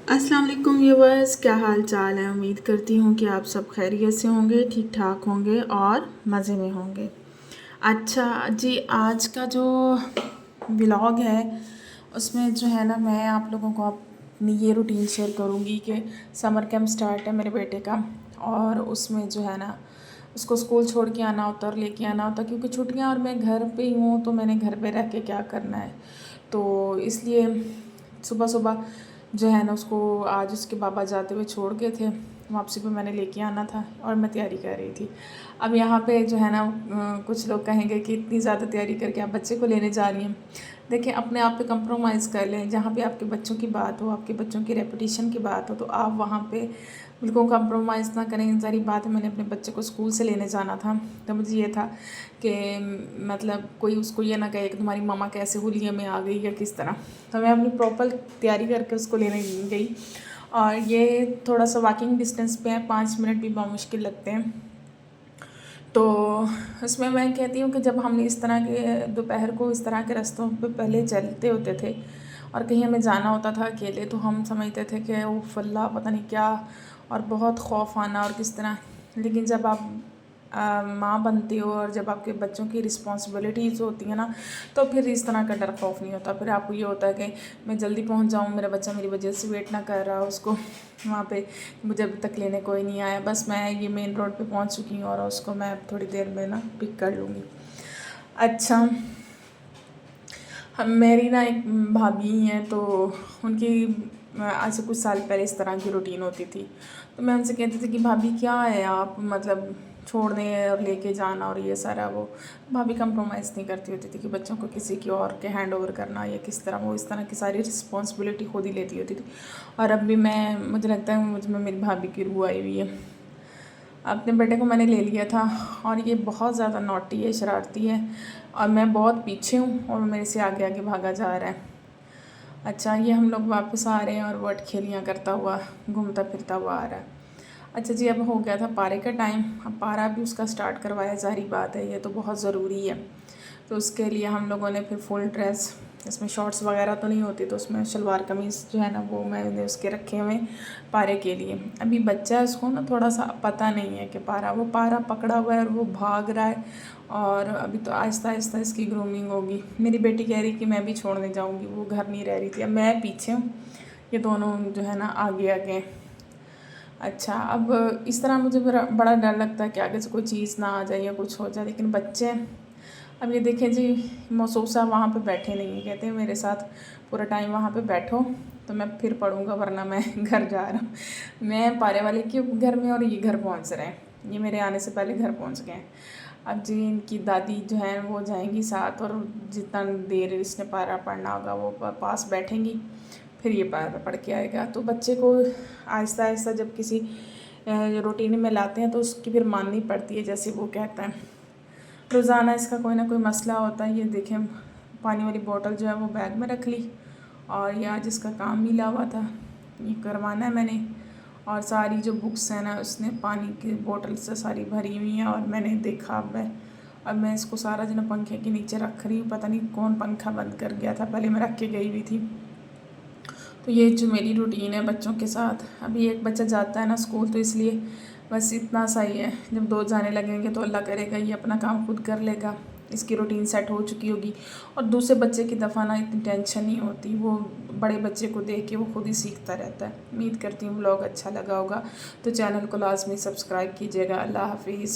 अस्सलाम वालेकुम व्यूवर्स, क्या हाल चाल है। उम्मीद करती हूँ कि आप सब खैरियत से होंगे, ठीक ठाक होंगे और मज़े में होंगे। अच्छा जी, आज का जो व्लॉग है उसमें जो है ना, मैं आप लोगों को अपनी ये रूटीन शेयर करूँगी कि समर कैंप स्टार्ट है मेरे बेटे का, और उसमें जो है ना उसको स्कूल छोड़ के आना होता है और लेके आना होता है, क्योंकि छुट्टियाँ और मैं घर पे ही हूँ, तो मैंने घर पे रह के क्या करना है। तो इसलिए सुबह सुबह जो है ना उसको आज उसके बाबा जाते हुए छोड़ गए थे, वापसी पे मैंने लेके आना था और मैं तैयारी कर रही थी। अब यहाँ पे जो है ना कुछ लोग कहेंगे कि इतनी ज़्यादा तैयारी करके आप बच्चे को लेने जा रही हैं। देखिए, अपने आप पे कंप्रोमाइज़ कर लें। जहाँ पे आपके बच्चों की बात हो, आपके बच्चों की रेपुटेशन की बात हो, तो आप वहाँ पे बिल्कुल कंप्रोमाइज़ ना करें। सारी बात है, मैंने अपने बच्चे को स्कूल से लेने जाना था, तो मुझे ये था कि मतलब कोई उसको ये ना कहे कि तुम्हारी मामा कैसे होलिया में आ गई या किस तरह। तो मैं अपनी प्रॉपर तैयारी करके उसको लेने गई, और ये थोड़ा सा वॉकिंग डिस्टेंस पे है, 5 मिनट भी बहुत मुश्किल लगते हैं। तो उसमें मैं कहती हूँ कि जब हम इस तरह के दोपहर को इस तरह के रास्तों पे पहले चलते होते थे और कहीं हमें जाना होता था अकेले, तो हम समझते थे कि वो फल्ला पता नहीं क्या, और बहुत खौफ आना और किस तरह। लेकिन जब आप माँ बनती हो और जब आपके बच्चों की रिस्पॉन्सिबिलिटीज़ होती है ना, तो फिर इस तरह का डर खौफ नहीं होता। फिर आपको ये होता है कि मैं जल्दी पहुँच जाऊँ, मेरा बच्चा मेरी वजह से वेट ना कर रहा, उसको वहाँ पे मुझे अभी तक लेने कोई नहीं आया, बस मैं ये मेन रोड पे पहुँच चुकी हूँ और उसको मैं अब थोड़ी देर में ना पिक कर लूँगी। अच्छा, हम मेरी ना एक भाभी हैं, तो उनकी आज से कुछ साल पहले इस तरह की रूटीन होती थी। तो मैं उनसे कहती थी कि भाभी क्या है, आप मतलब छोड़ने और लेके जाना और ये सारा। वो भाभी कंप्रोमाइज़ नहीं करती होती थी कि बच्चों को किसी की और के हैंड ओवर करना या किस तरह। वो इस तरह की सारी रिस्पॉन्सिबिलिटी खुद ही लेती होती थी। और अब भी मैं, मुझे लगता है मुझ में मेरी भाभी की रूह आई हुई है। अपने बेटे को मैंने ले लिया था, और ये बहुत ज़्यादा नॉटी है, शरारती है, और मैं बहुत पीछे हूँ और मेरे से आगे आगे भागा जा रहा है। अच्छा, ये हम लोग वापस आ रहे हैं और वो अटखेलियाँ करता हुआ घूमता फिरता हुआ आ रहा है। अच्छा जी, अब हो गया था पारे का टाइम। अब पारा भी उसका स्टार्ट करवाया, ज़ाहिर बात है, ये तो बहुत ज़रूरी है। तो उसके लिए हम लोगों ने फिर फुल ड्रेस, इसमें शॉर्ट्स वगैरह तो नहीं होती, तो उसमें शलवार कमीज़ जो है ना वो मैंने उसके रखे हुए पारे के लिए। अभी बच्चा है, उसको ना थोड़ा सा पता नहीं है कि वो पारा पकड़ा हुआ है और वो भाग रहा है, और अभी तो आहिस्ता आहिस्ता इसकी ग्रूमिंग होगी। मेरी बेटी कह रही कि मैं भी छोड़ने जाऊँगी, वो घर नहीं रह रही थी। अब मैं पीछे हूँ, ये दोनों जो है ना आगे आगे हैं। अच्छा, अब इस तरह मुझे बड़ा डर लगता है कि आगे से कोई चीज़ ना आ जाए या कुछ हो जाए, लेकिन बच्चे। अब ये देखें जी, मौसूफ साहब वहाँ पे बैठे नहीं हैं, कहते हैं मेरे साथ पूरा टाइम वहाँ पे बैठो तो मैं फिर पढ़ूँगा, वरना मैं घर जा रहा हूँ। मैं पारे वाले के घर में और ये घर पहुँच रहे हैं, ये मेरे आने से पहले घर पहुँच गए हैं। अब जी इनकी दादी जो है वो जाएंगी साथ, और जितना देर इसने पारा पढ़ना होगा वो पास बैठेंगी, फिर ये पारा पढ़ के आएगा। तो बच्चे को आहिस्ता आहिस्ता जब किसी रूटीन में लाते हैं तो उसकी फिर माननी पड़ती है, जैसे वो कहता है। रोज़ाना इसका कोई ना कोई मसला होता है। ये देखें, पानी वाली बोतल जो है वो बैग में रख ली, और ये आज इसका काम मिला हुआ था, ये करवाना है मैंने। और सारी जो बुक्स हैं ना उसने पानी की बोतल से सारी भरी हुई हैं, और मैंने देखा अब मैं इसको सारा जो ना पंखे के नीचे रख रही हूँ। पता नहीं कौन पंखा बंद कर गया था, पहले मैं रख के गई हुई थी। तो ये जो मेरी रूटीन है बच्चों के साथ। अभी एक बच्चा जाता है ना स्कूल, तो इसलिए बस इतना सा ही है। जब दो जाने लगेंगे तो अल्लाह करेगा ये अपना काम खुद कर लेगा, इसकी रूटीन सेट हो चुकी होगी। और दूसरे बच्चे की दफ़ा ना इतनी टेंशन नहीं होती, वो बड़े बच्चे को देख के वो खुद ही सीखता रहता है। उम्मीद करती हूँ व्लॉग अच्छा लगा होगा, तो चैनल को लाजमी सब्सक्राइब कीजिएगा। अल्लाह हाफिज़।